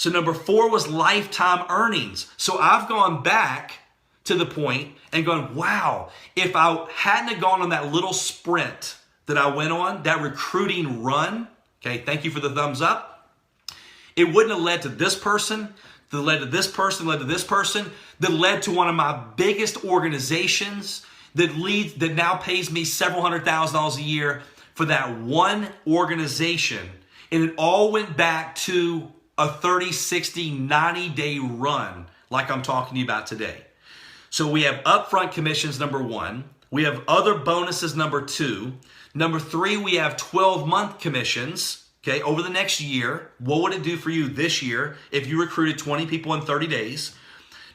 So number 4 was lifetime earnings. So I've gone back to the point and gone, wow, if I hadn't have gone on that little sprint that I went on, that recruiting run, okay, thank you for the thumbs up, it wouldn't have led to this person, that led to this person, led to this person, that led to one of my biggest organizations that now pays me several $100,000 a year for that one organization. And it all went back to a 30, 60, 90-day run like I'm talking to you about today. So we have upfront commissions, number 1. We have other bonuses, number 2. Number 3, we have 12-month commissions, okay, over the next year. What would it do for you this year if you recruited 20 people in 30 days?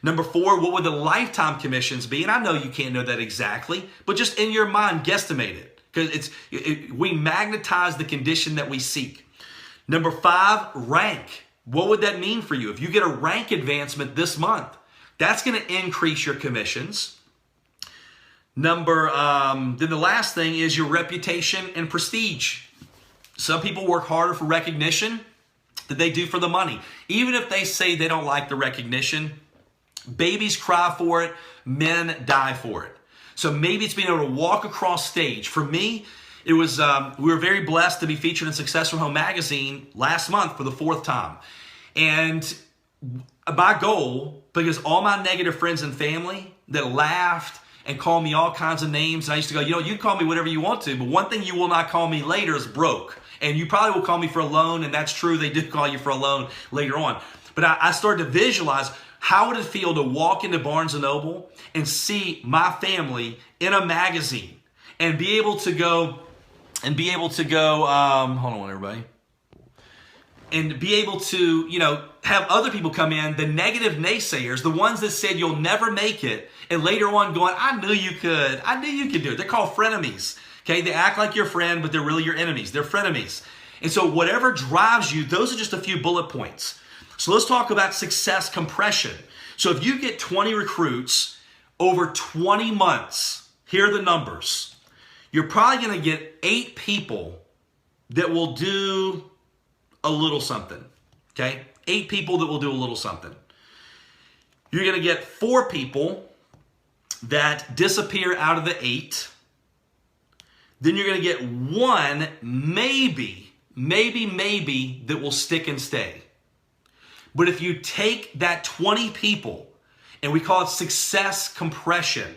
Number 4, what would the lifetime commissions be? And I know you can't know that exactly, but just in your mind, guesstimate it. Because we magnetize the condition that we seek. Number 5, rank. What would that mean for you? If you get a rank advancement this month, that's going to increase your commissions. Then the last thing is your reputation and prestige. Some people work harder for recognition than they do for the money. Even if they say they don't like the recognition, babies cry for it, men die for it. So maybe it's being able to walk across stage. For me, it was we were very blessed to be featured in Successful Home Magazine last month for the 4th time. And my goal, because all my negative friends and family that laughed and called me all kinds of names, and I used to go, you can call me whatever you want to, but one thing you will not call me later is broke. And you probably will call me for a loan, and that's true, they do call you for a loan later on. But I started to visualize, how would it feel to walk into Barnes & Noble and see my family in a magazine and be able to go, hold on everybody, and be able to, have other people come in, the negative naysayers, the ones that said you'll never make it, and later on going, I knew you could do it. They're called frenemies, okay? They act like your friend, but they're really your enemies. They're frenemies. And so whatever drives you, those are just a few bullet points. So let's talk about success compression. So if you get 20 recruits over 20 months, here are the numbers. You're probably going to get 8 people that will do a little something, okay? 8 people that will do a little something. You're going to get 4 people that disappear out of the 8. Then you're going to get 1, maybe, that will stick and stay. But if you take that 20 people, and we call it success compression,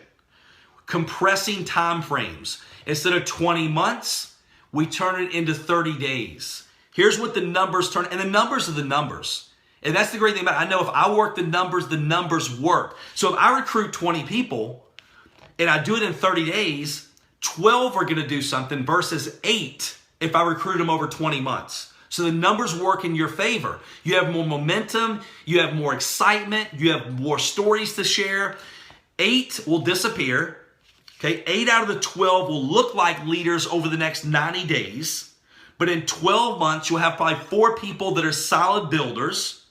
compressing time frames, instead of 20 months, we turn it into 30 days. Here's what the numbers turn, and the numbers are the numbers. And that's the great thing about it. I know if I work the numbers work. So if I recruit 20 people, and I do it in 30 days, 12 are going to do something versus 8 if I recruit them over 20 months. So the numbers work in your favor. You have more momentum, you have more excitement, you have more stories to share. 8 will disappear. Okay, 8 out of the 12 will look like leaders over the next 90 days. But in 12 months, you'll have probably 4 people that are solid builders.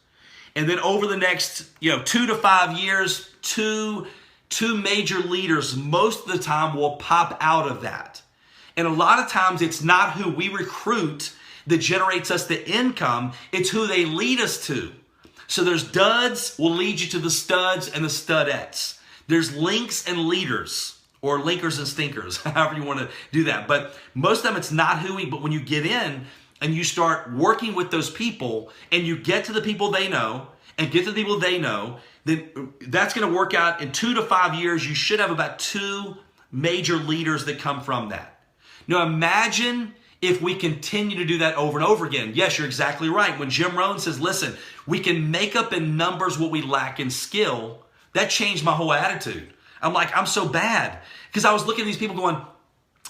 And then over the next 2 to 5 years, two major leaders most of the time will pop out of that. And a lot of times it's not who we recruit that generates us the income, it's who they lead us to. So there's duds will lead you to the studs and the studettes. There's links and leaders, or linkers and stinkers, however you want to do that. But most of them it's not who we, but when you get in and you start working with those people and you get to the people they know and get to the people they know, then that's going to work out in 2 to 5 years. You should have about 2 major leaders that come from that. Now imagine if we continue to do that over and over again. Yes, you're exactly right. When Jim Rohn says, listen, we can make up in numbers what we lack in skill, that changed my whole attitude. I'm like, I'm so bad. Because I was looking at these people going,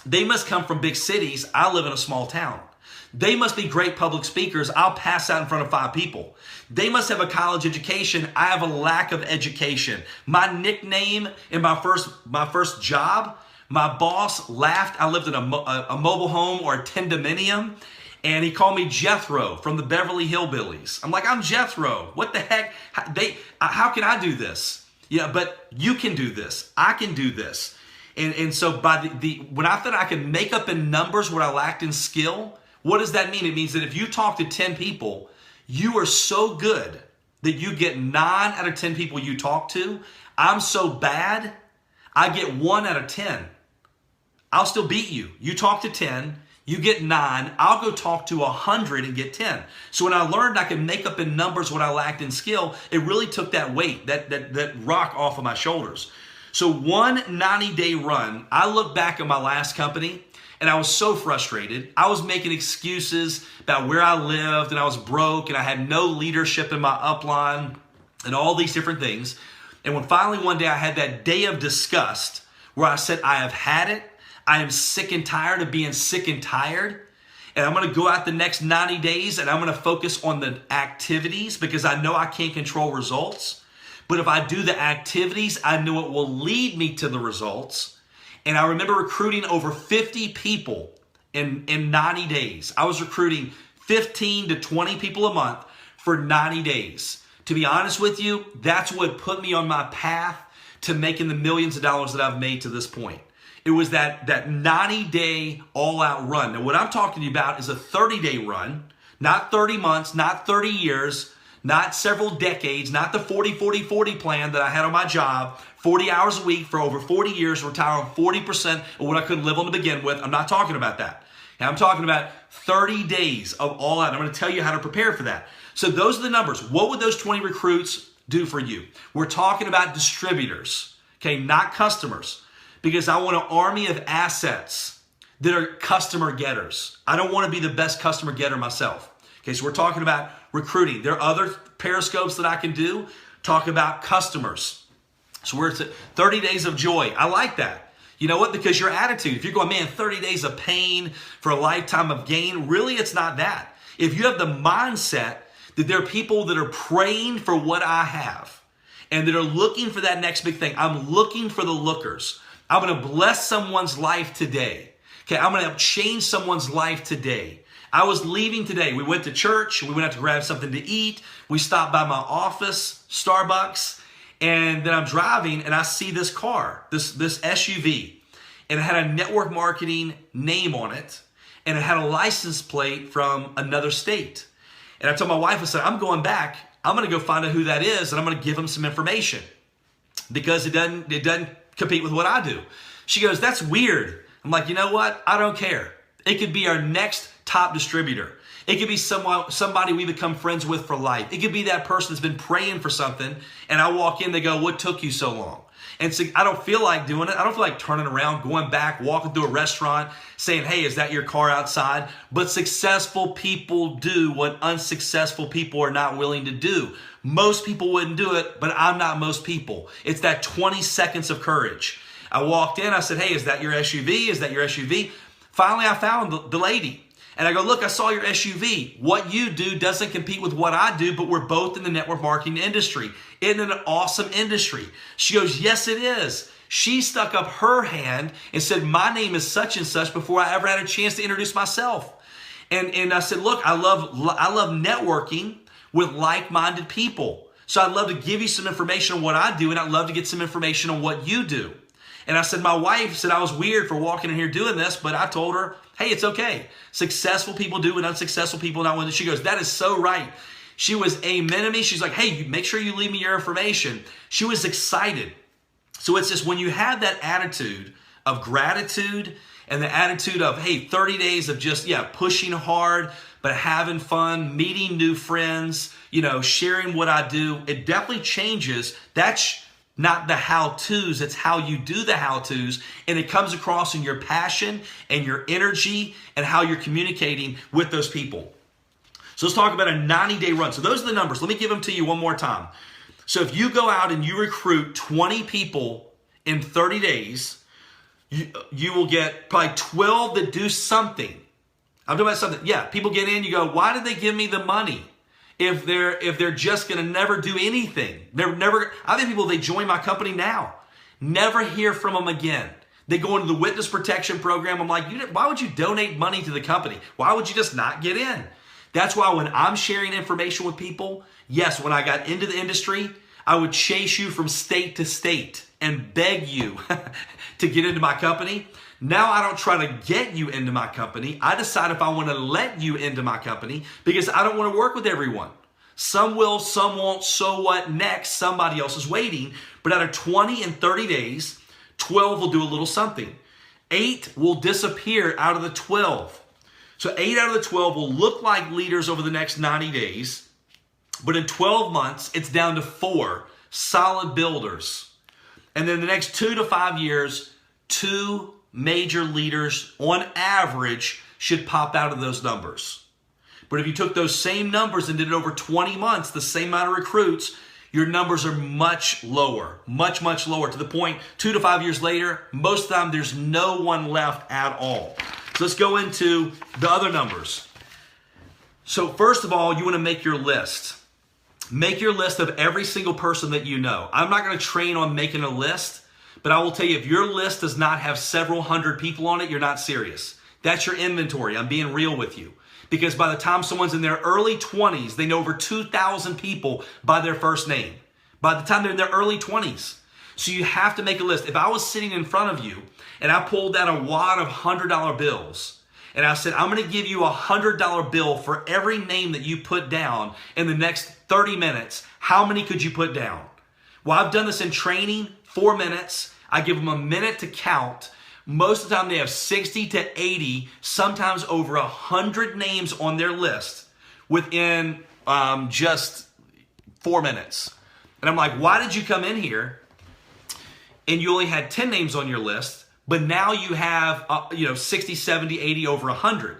they must come from big cities. I live in a small town. They must be great public speakers. I'll pass out in front of 5 people. They must have a college education. I have a lack of education. My nickname in my first job, my boss laughed. I lived in a mobile home or a condominium, and he called me Jethro from the Beverly Hillbillies. I'm like, I'm Jethro. What the heck? How can I do this? Yeah, but you can do this. I can do this. And so by when I thought I could make up in numbers what I lacked in skill, what does that mean? It means that if you talk to 10 people, You are so good that you get 9 out of 10 people you talk to. I'm so bad, I get 1 out of 10. I'll still beat you. You talk to 10, you get 9. I'll go talk to 100 and get 10. So when I learned I could make up in numbers what I lacked in skill, it really took that weight, that rock off of my shoulders. So one 90-day run, I look back at my last company and I was so frustrated. I was making excuses about where I lived and I was broke and I had no leadership in my upline and all these different things. And when finally one day I had that day of disgust where I said, I have had it. I am sick and tired of being sick and tired. And I'm going to go out the next 90 days and I'm going to focus on the activities because I know I can't control results. But if I do the activities, I know it will lead me to the results. And I remember recruiting over 50 people in 90 days. I was recruiting 15 to 20 people a month for 90 days. To be honest with you, that's what put me on my path to making the millions of dollars that I've made to this point. It was that 90-day all-out run. Now, what I'm talking to you about is a 30-day run, not 30 months, not 30 years, not several decades, not the 40-40-40 plan that I had on my job, 40 hours a week for over 40 years, retire on 40% of what I couldn't live on to begin with. I'm not talking about that. Now, I'm talking about 30 days of all out. I'm going to tell you how to prepare for that. So those are the numbers. What would those 20 recruits do for you? We're talking about distributors, okay, not customers, because I want an army of assets that are customer getters. I don't want to be the best customer getter myself. Okay, so we're talking about recruiting. There are other periscopes that I can do. Talk about customers. So we're at 30 days of joy. I like that. You know what? Because your attitude, if you're going, man, 30 days of pain for a lifetime of gain, really it's not that. If you have the mindset that there are people that are praying for what I have and that are looking for that next big thing. I'm looking for the lookers. I'm going to bless someone's life today. Okay, I'm going to change someone's life today. I was leaving today. We went to church. We went out to grab something to eat. We stopped by my office, Starbucks, and then I'm driving and I see this car, this SUV, and it had a network marketing name on it, and it had a license plate from another state. And I told my wife, I said, I'm going back. I'm going to go find out who that is, and I'm going to give them some information because it doesn't compete with what I do. She goes, that's weird. I'm like, you know what? I don't care. It could be our next top distributor. It could be somebody we become friends with for life. It could be that person that's been praying for something, and I walk in, they go, what took you so long? And so I don't feel like doing it. I don't feel like turning around, going back, walking through a restaurant, saying, hey, is that your car outside? But successful people do what unsuccessful people are not willing to do. Most people wouldn't do it, but I'm not most people. It's that 20 seconds of courage. I walked in, I said, hey, is that your SUV? Is that your SUV? Finally, I found the lady. And I go, look, I saw your SUV. What you do doesn't compete with what I do, but we're both in the network marketing industry. Isn't it an awesome industry? She goes, yes, it is. She stuck up her hand and said, my name is such and such before I ever had a chance to introduce myself. And I said, look, I love networking with like-minded people. So I'd love to give you some information on what I do, and I'd love to get some information on what you do. And I said, my wife said I was weird for walking in here doing this, but I told her, hey, it's okay. Successful people do what unsuccessful people not want to. She goes, that is so right. She was amen to me. She's like, hey, make sure you leave me your information. She was excited. So it's just when you have that attitude of gratitude and the attitude of, hey, 30 days of just, pushing hard, but having fun, meeting new friends, sharing what I do, it definitely changes. That's not the how-tos, it's how you do the how-tos, and it comes across in your passion and your energy and how you're communicating with those people. So let's talk about a 90-day run. So those are the numbers. Let me give them to you one more time. So if you go out and you recruit 20 people in 30 days, you will get probably 12 that do something. I'm talking about something. Yeah, people get in, you go, why did they give me the money? If they're just going to never do anything. I think people, they join my company now, never hear from them again. They go into the witness protection program. I'm like, why would you donate money to the company? Why would you just not get in? That's why when I'm sharing information with people, yes, when I got into the industry, I would chase you from state to state and beg you to get into my company. Now I don't try to get you into my company. I decide if I want to let you into my company because I don't want to work with everyone. Some will, some won't. So what? Next, somebody else is waiting. But out of 20 and 30 days, 12 will do a little something. 8 will disappear out of the 12. So 8 out of the 12 will look like leaders over the next 90 days. But in 12 months, it's down to 4 solid builders. And then the next 2 to 5 years, 2 major leaders on average should pop out of those numbers. But if you took those same numbers and did it over 20 months, the same amount of recruits, your numbers are much lower, much, much lower, to the point 2 to 5 years later, most of the time there's no one left at all. So let's go into the other numbers. So first of all, you want to make your list. Make your list of every single person that you know. I'm not going to train on making a list, but I will tell you, if your list does not have several hundred people on it, you're not serious. That's your inventory. I'm being real with you. Because by the time someone's in their early 20s, they know over 2,000 people by their first name. By the time they're in their early 20s. So you have to make a list. If I was sitting in front of you and I pulled out a wad of $100 bills and I said, I'm going to give you a $100 bill for every name that you put down in the next 30 minutes, how many could you put down? Well, I've done this in training, 4 minutes. I give them a minute to count. Most of the time they have 60 to 80, sometimes over 100 names on their list within just 4 minutes. And I'm like, why did you come in here and you only had 10 names on your list, but now you have 60, 70, 80, over 100?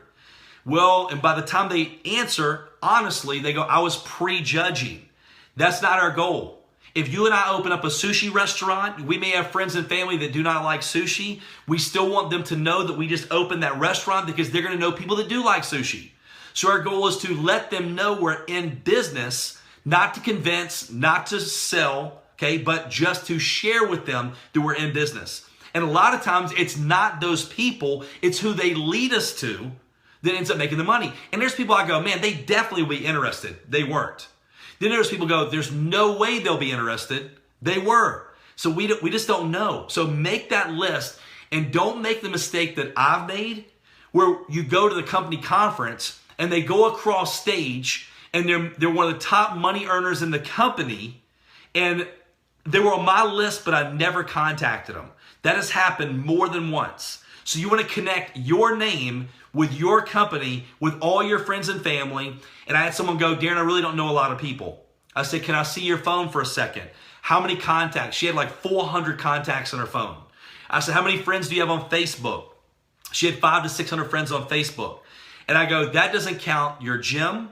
Well, and by the time they answer, honestly, they go, I was prejudging. That's not our goal. If you and I open up a sushi restaurant, we may have friends and family that do not like sushi. We still want them to know that we just opened that restaurant because they're going to know people that do like sushi. So our goal is to let them know we're in business, not to convince, not to sell, okay, but just to share with them that we're in business. And a lot of times it's not those people, it's who they lead us to that ends up making the money. And there's people I go, man, they definitely will be interested. They weren't. Then there's people go, there's no way they'll be interested. They were. So we just don't know. So make that list and don't make the mistake that I've made where you go to the company conference and they go across stage and they're one of the top money earners in the company and they were on my list, but I never contacted them. That has happened more than once. So you want to connect your name with your company, with all your friends and family. And I had someone go, Darin, I really don't know a lot of people. I said, can I see your phone for a second? How many contacts? She had like 400 contacts on her phone. I said, how many friends do you have on Facebook? She had 500 to 600 friends on Facebook. And I go, that doesn't count your gym,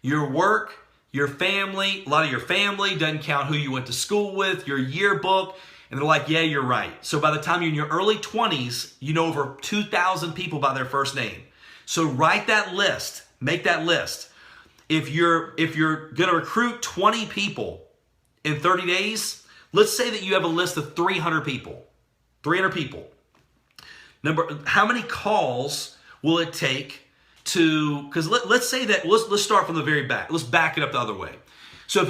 your work, your family. A lot of your family doesn't count who you went to school with, your yearbook. And they're like, yeah, you're right. So by the time you're in your early 20s, you know over 2,000 people by their first name. So write that list. Make that list. If you're going to recruit 20 people in 30 days, let's say that you have a list of 300 people. 300 people. How many calls will it take to, because let's say that, let's start from the very back. Let's back it up the other way. So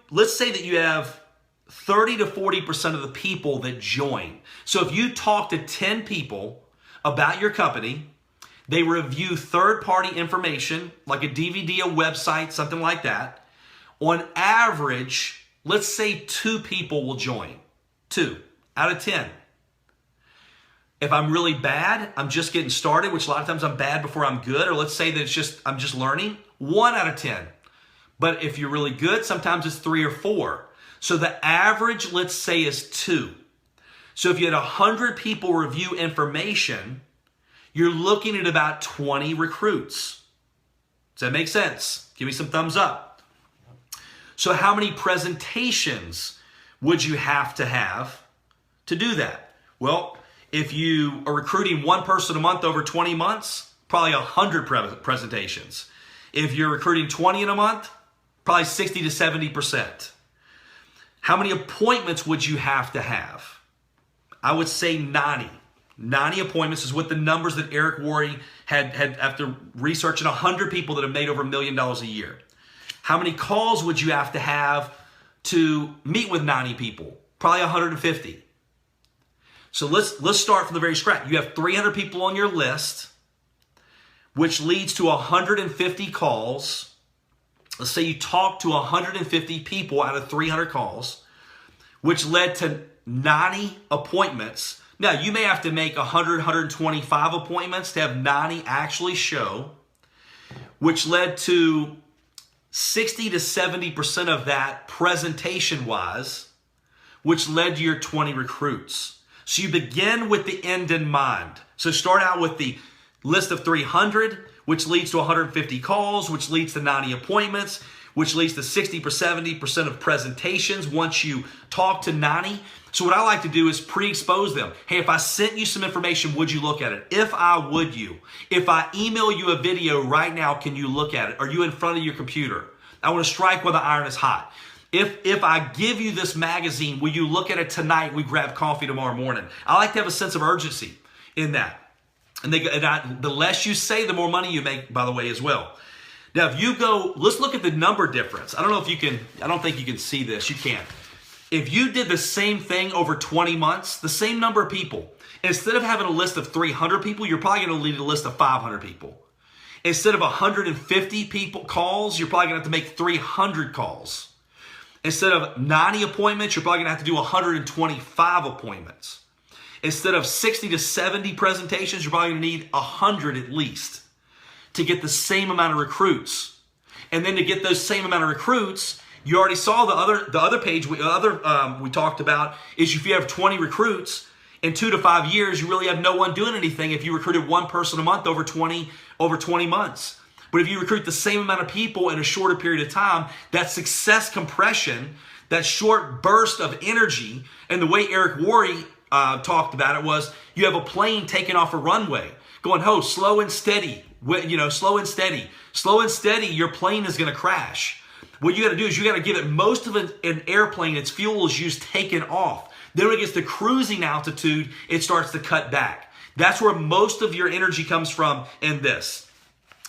let's say that you have 30 to 40% of the people that join. So if you talk to 10 people about your company, they review third-party information, like a DVD, a website, something like that. On average, let's say 2 people will join. 2 out of 10. If I'm really bad, I'm just getting started, which a lot of times I'm bad before I'm good, or let's say that I'm just learning, 1 out of 10. But if you're really good, sometimes it's 3 or 4. So the average, let's say, is 2. So if you had 100 people review information, you're looking at about 20 recruits. Does that make sense? Give me some thumbs up. So how many presentations would you have to do that? Well, if you are recruiting 1 person a month over 20 months, probably 100 presentations. If you're recruiting 20 in a month, probably 60 to 70%. How many appointments would you have to have? I would say 90. 90 appointments is what the numbers that Eric Rhiyourhi had after researching 100 people that have made over $1 million a year. How many calls would you have to meet with 90 people? Probably 150. So let's start from the very scratch. You have 300 people on your list, which leads to 150 calls. let's say you talked to 150 people out of 300 calls, which led to 90 appointments. Now, you may have to make 100, 125 appointments to have 90 actually show, which led to 60 to 70% of that presentation-wise, which led to your 20 recruits. So you begin with the end in mind. So start out with the list of 300, which leads to 150 calls, which leads to 90 appointments, which leads to 60 or 70% of presentations once you talk to 90. So what I like to do is pre-expose them. Hey, if I sent you some information, would you look at it? If I would you? If I email you a video right now, can you look at it? Are you in front of your computer? I want to strike while the iron is hot. If I give you this magazine, will you look at it tonight? We grab coffee tomorrow morning. I like to have a sense of urgency in that. And the less you say, the more money you make, by the way, as well. Now, if you go, let's look at the number difference. I don't think you can see this. You can't. If you did the same thing over 20 months, the same number of people, instead of having a list of 300 people, you're probably going to need a list of 500 people. Instead of 150 people calls, you're probably going to have to make 300 calls. Instead of 90 appointments, you're probably going to have to do 125 appointments. Instead of 60 to 70 presentations, you're probably going to need 100 at least to get the same amount of recruits. And then to get those same amount of recruits, you already saw the other page we talked about is if you have 20 recruits in 2 to 5 years, you really have no one doing anything if you recruited one person a month over 20 months. But if you recruit the same amount of people in a shorter period of time, that success compression, that short burst of energy, and the way Eric Worre talked about it was you have a plane taking off a runway going, slow and steady, slow and steady, your plane is going to crash. What you got to do is you got to give it most of an airplane, its fuel is used taken off. Then when it gets to cruising altitude, it starts to cut back. That's where most of your energy comes from in this.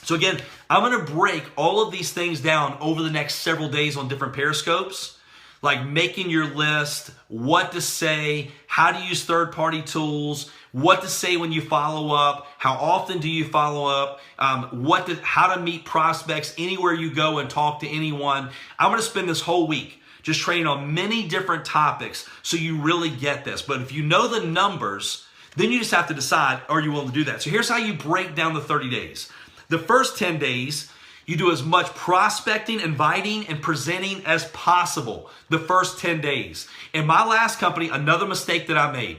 So again, I'm going to break all of these things down over the next several days on different periscopes, like making your list, what to say, how to use third-party tools, what to say when you follow up, how often do you follow up, how to meet prospects anywhere you go and talk to anyone. I'm going to spend this whole week just training on many different topics so you really get this. But if you know the numbers, then you just have to decide, are you willing to do that? So here's how you break down the 30 days. The first 10 days, you do as much prospecting, inviting, and presenting as possible the first 10 days. In my last company, another mistake that I made,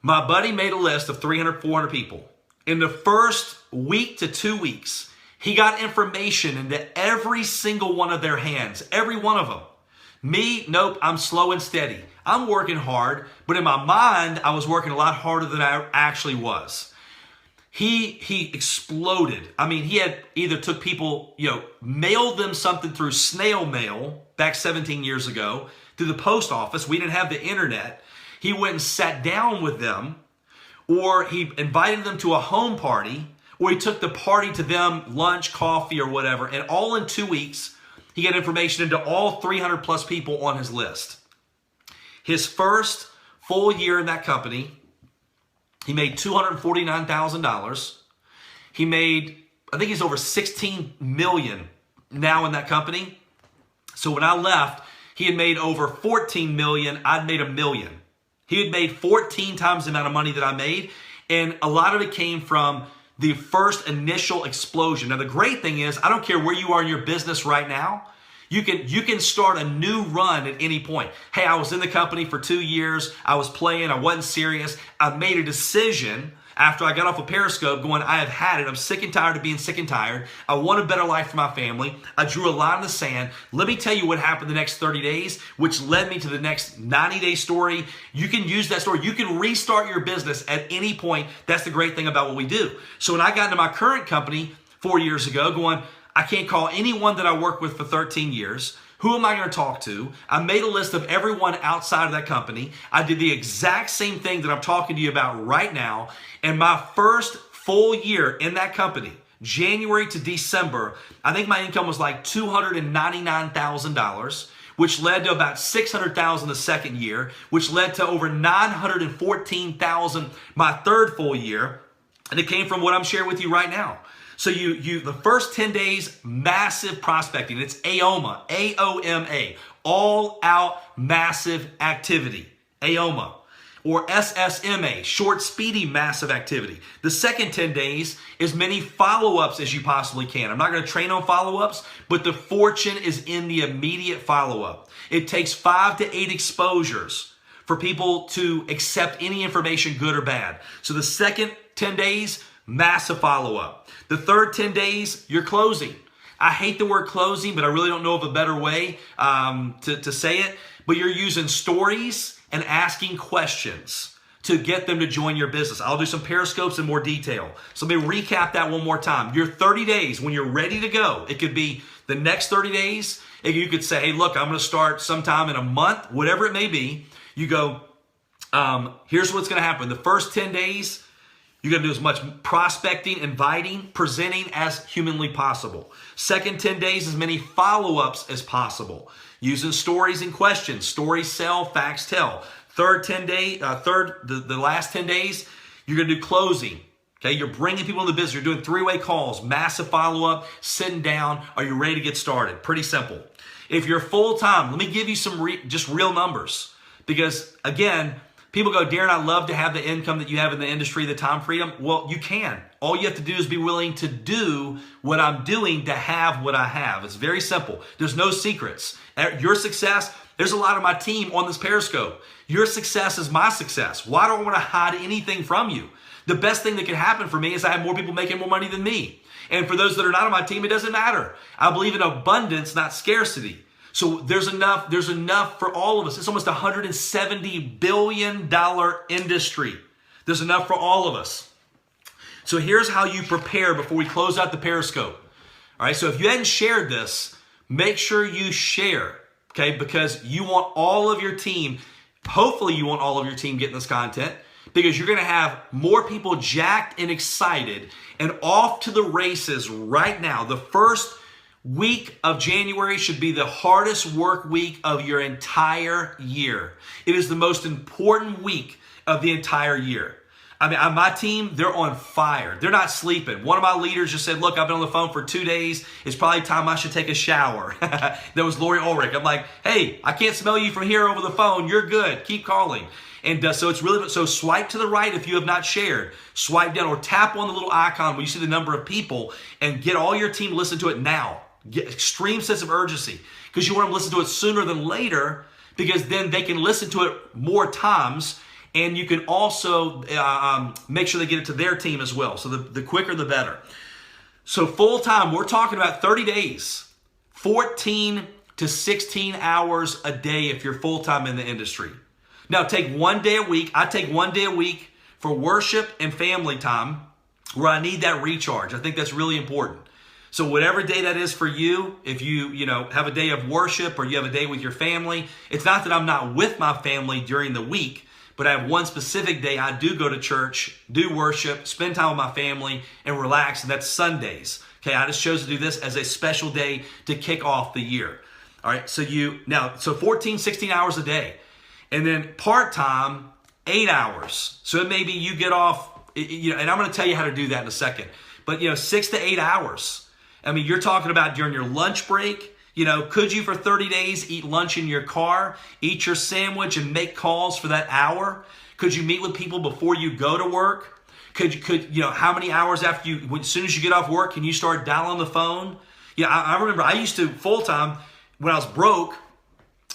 my buddy made a list of 300, 400 people. In the first week to 2 weeks, he got information into every single one of their hands, every one of them. Me, nope, I'm slow and steady. I'm working hard, but in my mind, I was working a lot harder than I actually was. He exploded. I mean, he had either took people, mailed them something through snail mail back 17 years ago through the post office. We didn't have the internet. He went and sat down with them, or he invited them to a home party, or he took the party to them, lunch, coffee, or whatever. And all in 2 weeks, he got information into all 300 plus people on his list. His first full year in that company, he made $249,000. He made, I think he's over 16 million now in that company. So when I left, he had made over 14 million. I'd made $1 million. He had made 14 times the amount of money that I made. And a lot of it came from the first initial explosion. Now, the great thing is, I don't care where you are in your business right now. You can start a new run at any point. Hey, I was in the company for 2 years. I was playing. I wasn't serious. I made a decision after I got off of Periscope going, I have had it. I'm sick and tired of being sick and tired. I want a better life for my family. I drew a line in the sand. Let me tell you what happened the next 30 days, which led me to the next 90-day story. You can use that story. You can restart your business at any point. That's the great thing about what we do. So when I got into my current company 4 years ago going, I can't call anyone that I worked with for 13 years. Who am I going to talk to? I made a list of everyone outside of that company. I did the exact same thing that I'm talking to you about right now. And my first full year in that company, January to December, I think my income was like $299,000, which led to about $600,000 the second year, which led to over $914,000 my third full year. And it came from what I'm sharing with you right now. So the first 10 days, massive prospecting. It's AOMA, A-O-M-A, all out massive activity, AOMA. Or SSMA, short, speedy, massive activity. The second 10 days is many follow-ups as you possibly can. I'm not going to train on follow-ups, but the fortune is in the immediate follow-up. It takes 5 to 8 exposures for people to accept any information, good or bad. So the second 10 days, massive follow-up. The third 10 days, you're closing. I hate the word closing, but I really don't know of a better way to say it. But you're using stories and asking questions to get them to join your business. I'll do some periscopes in more detail. So let me recap that one more time. Your 30 days, when you're ready to go, it could be the next 30 days. You could say, hey, look, I'm going to start sometime in a month, whatever it may be. You go, here's what's going to happen. The first 10 days, you're going to do as much prospecting, inviting, presenting as humanly possible. Second 10 days, as many follow-ups as possible. Using stories and questions. Stories sell, facts tell. The last 10 days, you're going to do closing. Okay, you're bringing people in the business. You're doing 3-way calls, massive follow-up, sitting down. Are you ready to get started? Pretty simple. If you're full-time, let me give you some just real numbers. Because, again, people go, Darin, I love to have the income that you have in the industry, the time freedom. Well, you can. All you have to do is be willing to do what I'm doing to have what I have. It's very simple. There's no secrets. Your success, there's a lot of my team on this Periscope. Your success is my success. Why do I want to hide anything from you? The best thing that can happen for me is I have more people making more money than me. And for those that are not on my team, it doesn't matter. I believe in abundance, not scarcity. So there's enough for all of us. It's almost a $170 billion industry. There's enough for all of us. So here's how you prepare before we close out the Periscope. All right, so if you hadn't shared this, make sure you share, okay? Because you want all of your team, hopefully you want all of your team getting this content, because you're going to have more people jacked and excited and off to the races right now. The first week of January should be the hardest work week of your entire year. It is the most important week of the entire year. I mean, my team, they're on fire. They're not sleeping. One of my leaders just said, look, I've been on the phone for 2 days. It's probably time I should take a shower. That was Lori Ulrich. I'm like, hey, I can't smell you from here over the phone. You're good. Keep calling. And so it's really, so swipe to the right if you have not shared. Swipe down or tap on the little icon when you see the number of people and get all your team to listen to it now. Get extreme sense of urgency because you want them to listen to it sooner than later because then they can listen to it more times. And you can also make sure they get it to their team as well. So the quicker, the better. So full time, we're talking about 30 days, 14 to 16 hours a day if you're full time in the industry. Now take 1 day a week. I take 1 day a week for worship and family time where I need that recharge. I think that's really important. So whatever day that is for you, if you have a day of worship or you have a day with your family, it's not that I'm not with my family during the week. But I have one specific day I do go to church, do worship, spend time with my family, and relax, and that's Sundays. Okay, I just chose to do this as a special day to kick off the year. All right, so 14, 16 hours a day. And then part-time, 8 hours. So it may be you get off, and I'm going to tell you how to do that in a second. But, 6 to 8 hours. I mean, you're talking about during your lunch break. Could you for 30 days eat lunch in your car, eat your sandwich and make calls for that hour? Could you meet with people before you go to work? How many hours after as soon as you get off work, can you start dialing the phone? I remember I used to full-time when I was broke,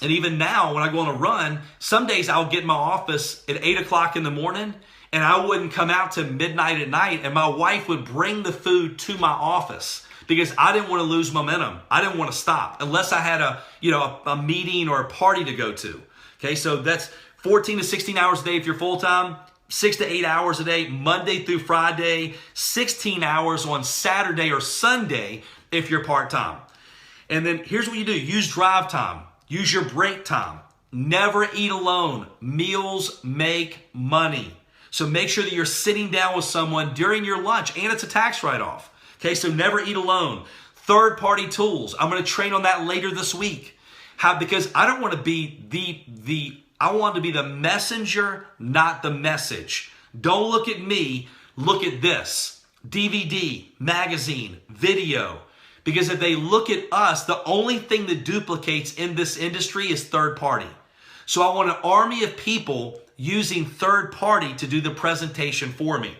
and even now when I go on a run, some days I'll get in my office at 8 o'clock in the morning and I wouldn't come out to midnight at night and my wife would bring the food to my office. Because I didn't want to lose momentum. I didn't want to stop unless I had a meeting or a party to go to. Okay, so that's 14 to 16 hours a day if you're full-time, 6 to 8 hours a day, Monday through Friday, 16 hours on Saturday or Sunday if you're part-time. And then here's what you do. Use drive time. Use your break time. Never eat alone. Meals make money. So make sure that you're sitting down with someone during your lunch, and it's a tax write-off. Okay, so never eat alone. Third-party tools. I'm going to train on that later this week. Because I don't want to be I want to be the messenger, not the message. Don't look at me, look at this. DVD, magazine, video. Because if they look at us, the only thing that duplicates in this industry is third party. So I want an army of people using third party to do the presentation for me.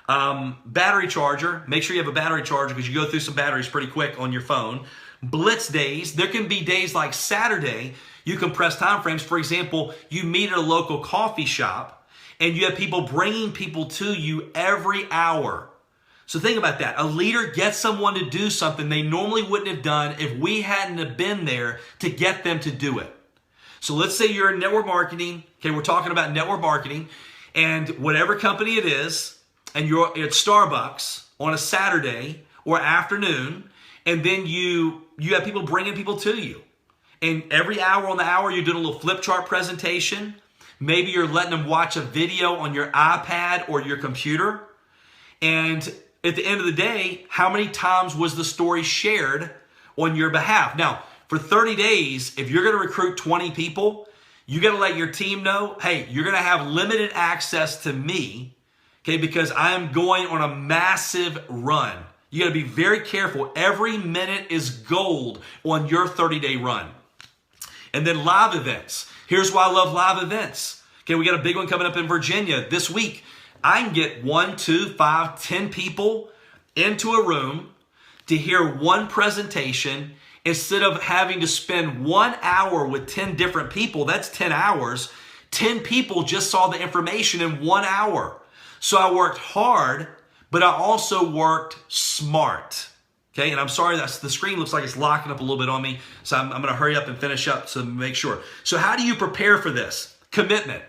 Battery charger, make sure you have a battery charger because you go through some batteries pretty quick on your phone. Blitz days, there can be days like Saturday, you can press time frames. For example, you meet at a local coffee shop and you have people bringing people to you every hour. So think about that. A leader gets someone to do something they normally wouldn't have done if we hadn't have been there to get them to do it. So let's say you're in network marketing. Okay, we're talking about network marketing, and whatever company it is, and you're at Starbucks on a Saturday or afternoon, and then you have people bringing people to you. And every hour on the hour, you're doing a little flip chart presentation. Maybe you're letting them watch a video on your iPad or your computer. And at the end of the day, how many times was the story shared on your behalf? Now, for 30 days, if you're going to recruit 20 people, you got to let your team know, hey, you're going to have limited access to me, okay, because I am going on a massive run. You got to be very careful. Every minute is gold on your 30-day run. And then live events. Here's why I love live events. Okay, we got a big one coming up in Virginia this week. I can get 1, 2, 5, 10 people into a room to hear one presentation instead of having to spend 1 hour with 10 different people. That's 10 hours. 10 people just saw the information in 1 hour. So I worked hard, but I also worked smart. Okay, and I'm sorry that the screen looks like it's locking up a little bit on me, so I'm going to hurry up and finish up to make sure. So how do you prepare for this? Commitment.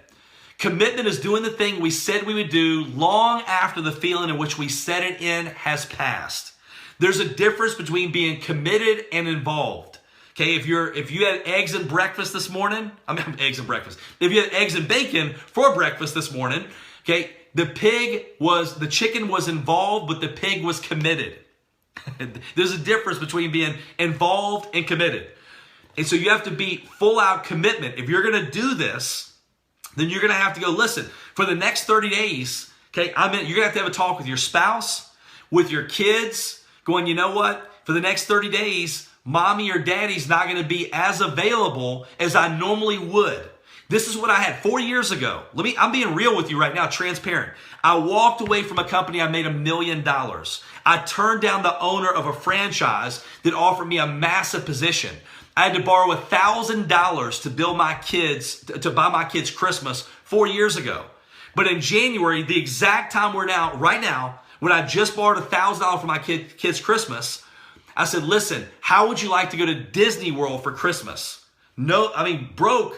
Commitment is doing the thing we said we would do long after the feeling in which we set it in has passed. There's a difference between being committed and involved. Okay, if you had eggs and breakfast this morning, eggs and breakfast. If you had eggs and bacon for breakfast this morning, okay, the chicken was involved, but the pig was committed. There's a difference between being involved and committed. And so you have to be full out commitment. If you're going to do this, then you're going to have to go, listen, for the next 30 days, okay, you're going to have a talk with your spouse, with your kids, going, you know what? For the next 30 days, mommy or daddy's not going to be as available as I normally would. This is what I had 4 years ago. I'm being real with you right now, transparent. I walked away from a company I made $1 million. I turned down the owner of a franchise that offered me a massive position. I had to borrow $1,000 to buy my kids Christmas 4 years ago. But in January, the exact time right now, when I just borrowed $1,000 for my kids Christmas, I said, listen, how would you like to go to Disney World for Christmas? Broke.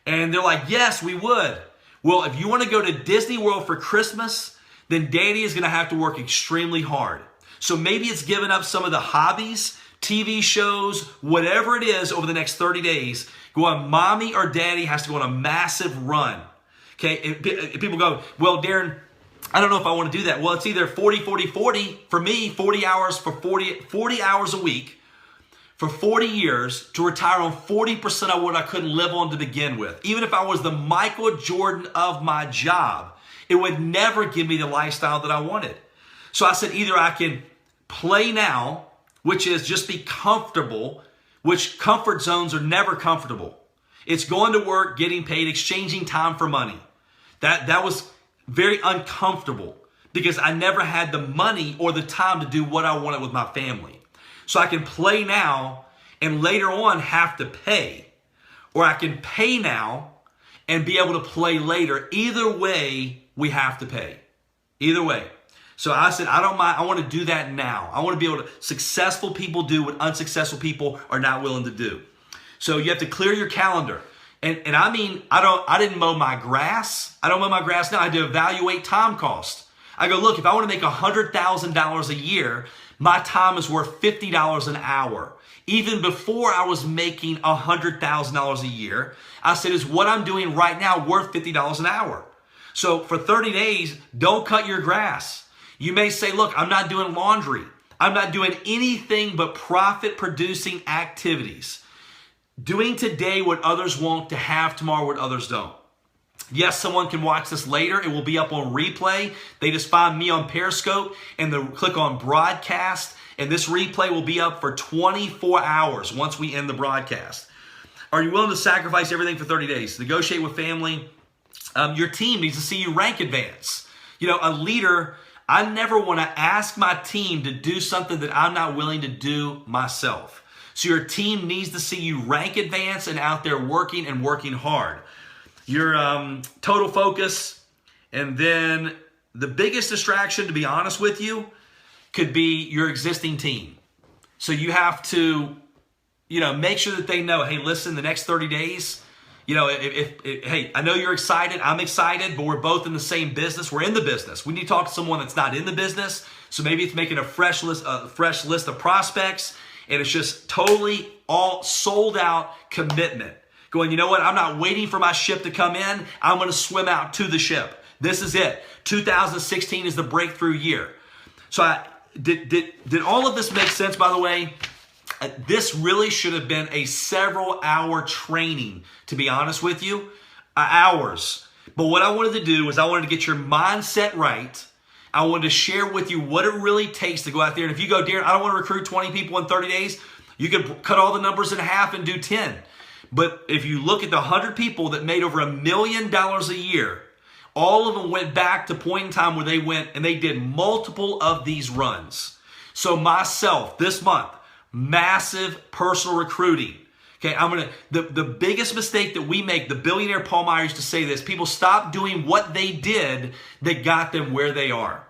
And they're like, yes, we would. Well, if you want to go to Disney World for Christmas, then daddy is going to have to work extremely hard. So maybe it's giving up some of the hobbies, TV shows, whatever it is over the next 30 days. Mommy or daddy has to go on a massive run. Okay, and people go, well, Darin, I don't know if I want to do that. Well, it's either 40, 40, 40. For me, 40 hours for 40 hours a week for 40 years to retire on 40% of what I couldn't live on to begin with. Even if I was the Michael Jordan of my job, it would never give me the lifestyle that I wanted. So I said, either I can play now, which is just be comfortable, which comfort zones are never comfortable. It's going to work, getting paid, exchanging time for money. That was very uncomfortable because I never had the money or the time to do what I wanted with my family. So I can play now and later on have to pay. Or I can pay now and be able to play later. Either way, we have to pay. Either way. So I said, I don't mind. I want to do that now. I want to be able to, successful people do what unsuccessful people are not willing to do. So you have to clear your calendar. And I didn't mow my grass. I don't mow my grass now. I had to evaluate time cost. I go, look, if I want to make $100,000 a year, my time is worth $50 an hour. Even before I was making $100,000 a year, I said, is what I'm doing right now worth $50 an hour? So for 30 days, don't cut your grass. You may say, look, I'm not doing laundry. I'm not doing anything but profit-producing activities. Doing today what others want to have tomorrow what others don't. Yes, someone can watch this later. It will be up on replay. They just find me on Periscope and they'll click on broadcast, and this replay will be up for 24 hours once we end the broadcast. Are you willing to sacrifice everything for 30 days? Negotiate with family. Your team needs to see you rank advance. You know, a leader, I never want to ask my team to do something that I'm not willing to do myself. So your team needs to see you rank advance and out there working and working hard. Your total focus, and then the biggest distraction, to be honest with you, could be your existing team. So you have to, you know, make sure that they know, hey, listen, the next 30 days, you know, hey, I know you're excited, I'm excited, but we're both in the same business. We're in the business. We need to talk to someone that's not in the business. So maybe it's making a fresh list of prospects, and it's just totally all sold out commitment. Going, you know what? I'm not waiting for my ship to come in. I'm going to swim out to the ship. This is it. 2016 is the breakthrough year. So did all of this make sense, by the way? This really should have been a several-hour training, to be honest with you. Hours. But what I wanted to do was I wanted to get your mindset right. I wanted to share with you what it really takes to go out there. And if you go, Darin, I don't want to recruit 20 people in 30 days, you could cut all the numbers in half and do 10. But if you look at the 100 people that made over $1 million a year, all of them went back to a point in time where they went and they did multiple of these runs. So myself, this month, massive personal recruiting. Okay, the biggest mistake that we make, the billionaire Paul Meyer used to say this, people stop doing what they did that got them where they are.